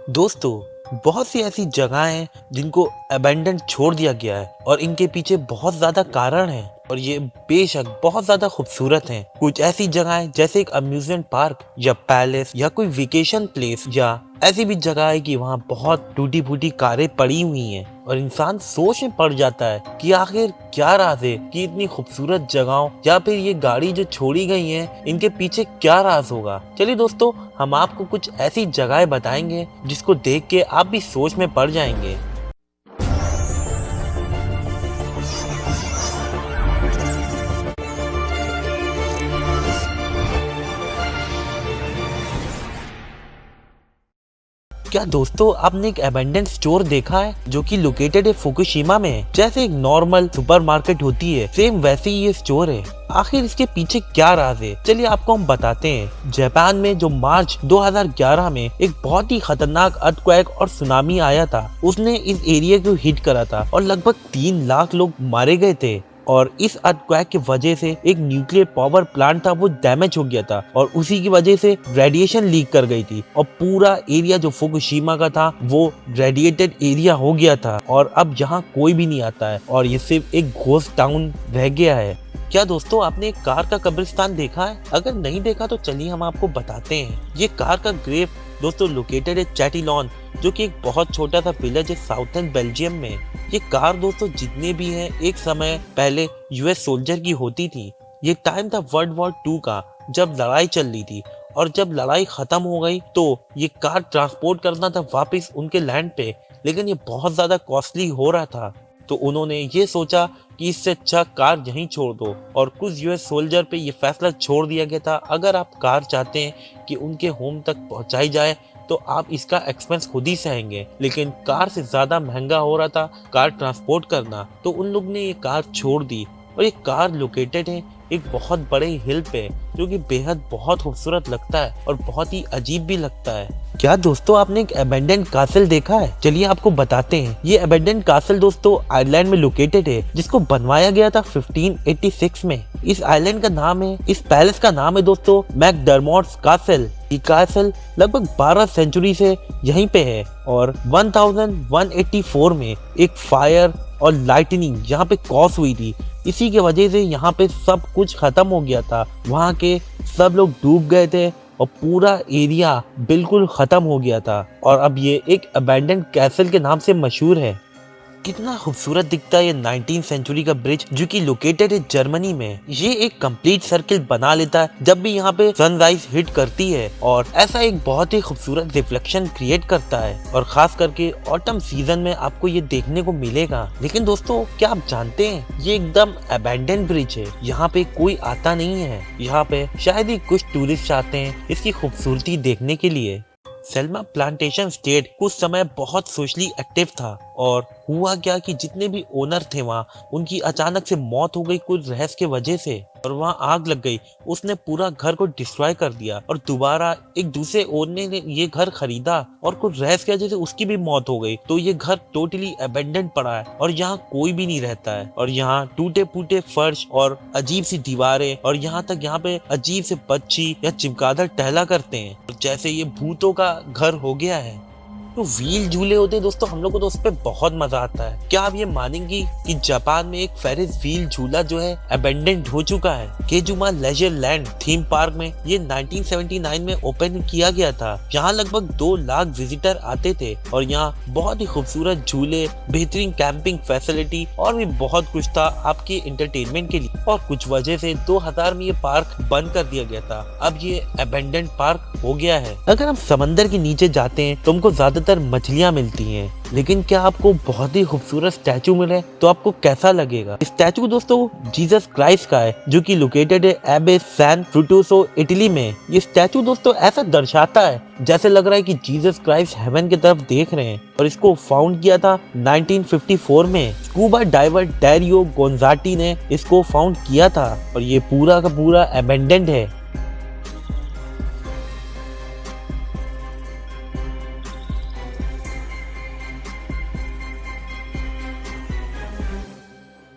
दोस्तों, बहुत सी ऐसी जगहें हैं जिनको अबैंडन छोड़ दिया गया है और इनके पीछे बहुत ज़्यादा कारण हैं और ये बेशक बहुत ज़्यादा खूबसूरत हैं। कुछ ऐसी जगहें जैसे एक अम्यूज़मेंट पार्क या पैलेस या कोई वेकेशन प्लेस या ऐसी भी जगह है कि वहाँ बहुत टूटी फूटी कारें पड़ी हुई हैं और इंसान सोच में पड़ जाता है कि आखिर क्या राज है कि इतनी खूबसूरत जगहों या फिर ये गाड़ी जो छोड़ी गई है इनके पीछे क्या राज होगा। चलिए दोस्तों, हम आपको कुछ ऐसी जगहें बताएंगे जिसको देख के आप भी सोच में पड़ जाएंगे। क्या दोस्तों, आपने एक अबेंडेंट स्टोर देखा है जो कि लोकेटेड है फुकुशिमा में? जैसे एक नॉर्मल सुपरमार्केट होती है, सेम वैसे ही ये स्टोर है। आखिर इसके पीछे क्या राज है, चलिए आपको हम बताते हैं। जापान में जो मार्च 2011 में एक बहुत ही खतरनाक अर्थक्वेक और सुनामी आया था, उसने इस एरिया को हिट करा था और लगभग 3 लाख लोग मारे गए थे। और इस अर्थक्वेक की वजह से एक न्यूक्लियर पावर प्लांट था वो डैमेज हो गया था और उसी की वजह से रेडिएशन लीक कर गई थी और पूरा एरिया जो फुकुशिमा का था वो रेडिएटेड एरिया हो गया था और अब यहाँ कोई भी नहीं आता है और ये सिर्फ एक घोस्ट टाउन रह गया है। क्या दोस्तों, आपने एक कार का कब्रिस्तान देखा है? अगर नहीं देखा तो चलिए हम आपको बताते हैं। ये कार का ग्रेव दोस्तों लोकेटेड है चैटिलॉन, जो कि एक बहुत छोटा सा विलेज है साउथर्न बेल्जियम में। ये कार दोस्तों जितने भी हैं एक समय पहले यूएस सोल्जर की होती थी। ये टाइम था वर्ल्ड वॉर 2 का, जब लड़ाई चल रही थी और जब लड़ाई खत्म हो गई तो ये कार ट्रांसपोर्ट करना था वापस उनके लैंड पे, लेकिन ये बहुत ज्यादा कॉस्टली हो रहा था। तो उन्होंने ये सोचा कि इससे अच्छा कार यहीं छोड़ दो और कुछ यूएस सोल्जर पे ये फैसला छोड़ दिया गया था, अगर आप कार चाहते हैं कि उनके होम तक पहुंचाई जाए तो आप इसका एक्सपेंस खुद ही सहेंगे। लेकिन कार से ज्यादा महंगा हो रहा था कार ट्रांसपोर्ट करना, तो उन लोग ने ये कार छोड़ दी और ये कार लोकेटेड है एक बहुत बड़े हिल पे, जो कि बेहद बहुत खूबसूरत लगता है और बहुत ही अजीब भी लगता है। क्या दोस्तों, आपने एक अबेंडेंट कासल देखा है? चलिए आपको बताते हैं। ये अबेंडेंट कासल दोस्तों आयरलैंड में लोकेटेड है, जिसको बनवाया गया था 1586 में। इस आइलैंड का नाम है, इस पैलेस का नाम है दोस्तों मैकडरमॉट्स कासल। ये कासल लगभग 12 सेंचुरी से यहीं पे है और 1184 में एक फायर और लाइटनिंग यहाँ पे कॉज हुई थी। इसी के वजह से यहाँ पे सब कुछ खत्म हो गया था, वहाँ के सब लोग डूब गए थे और पूरा एरिया बिल्कुल खत्म हो गया था और अब ये एक अबैंडन्ड कैसल के नाम से मशहूर है। कितना खूबसूरत दिखता है ये 19th सेंचुरी का ब्रिज, जो कि लोकेटेड है जर्मनी में। ये एक कंप्लीट सर्किल बना लेता है जब भी यहाँ पे सनराइज हिट करती है और ऐसा एक बहुत ही खूबसूरत रिफ्लेक्शन क्रिएट करता है और खास करके ऑटम सीजन में आपको ये देखने को मिलेगा। लेकिन दोस्तों, क्या आप जानते हैं ये एकदम अबैंडन ब्रिज है, यहाँ पे कोई आता नहीं है। यहाँ पे शायद ही कुछ टूरिस्ट आते हैं इसकी खूबसूरती देखने के लिए। सेल्मा प्लांटेशन स्टेट कुछ समय बहुत सोशली एक्टिव था और हुआ क्या कि जितने भी ओनर थे वहाँ, उनकी अचानक से मौत हो गई कुछ रहस्य के वजह से और वहाँ आग लग गई। उसने पूरा घर को डिस्ट्रॉय कर दिया और दोबारा एक दूसरे ओनर ने ये घर खरीदा और कुछ रहस्य की वजह से उसकी भी मौत हो गई। तो ये घर टोटली अबेंडेंड पड़ा है और यहाँ कोई भी नहीं रहता है और यहाँ टूटे फूटे फर्श और अजीब सी दीवारें और यहाँ तक यहाँ पे अजीब से पक्षी या चमगादड़ टहला करते हैं, जैसे ये भूतों का घर हो गया है। तो व्हील झूले होते हैं दोस्तों, हम लोग को तो उस पे बहुत मजा आता है। क्या आप ये मानेंगी कि जापान में एक फेरिस व्हील झूला जो है अबेंडेंट हो चुका है? केजुमा लेजर लैंड थीम पार्क में ये 1979 में ओपन किया गया था। यहाँ लगभग 2 लाख विजिटर आते थे और यहाँ बहुत ही खूबसूरत झूले, बेहतरीन कैंपिंग फैसिलिटी और भी बहुत कुछ था आपके एंटरटेनमेंट के लिए। और कुछ वजह से 2000 में ये पार्क बंद कर दिया गया था, अब ये अबेंडेंट पार्क हो गया है। अगर हम समंदर के नीचे जाते हैं तो हमको ज्यादातर मछलियां मिलती हैं, लेकिन क्या आपको बहुत ही खूबसूरत स्टैचू मिले तो आपको कैसा लगेगा? स्टैचू दोस्तों जीसस क्राइस्ट का है, जो कि लोकेटेड है एबे सैन फ्रूटोसो इटली में। ये स्टैचू दोस्तों ऐसा दर्शाता है जैसे लग रहा है कि जीसस क्राइस्ट हेवन की तरफ देख रहे हैं और इसको फाउंड किया था 1954 में। स्कूबा डाइवर डैरियो गोंजाटी ने इसको फाउंड किया था और ये पूरा का पूरा अबेंडेंट है।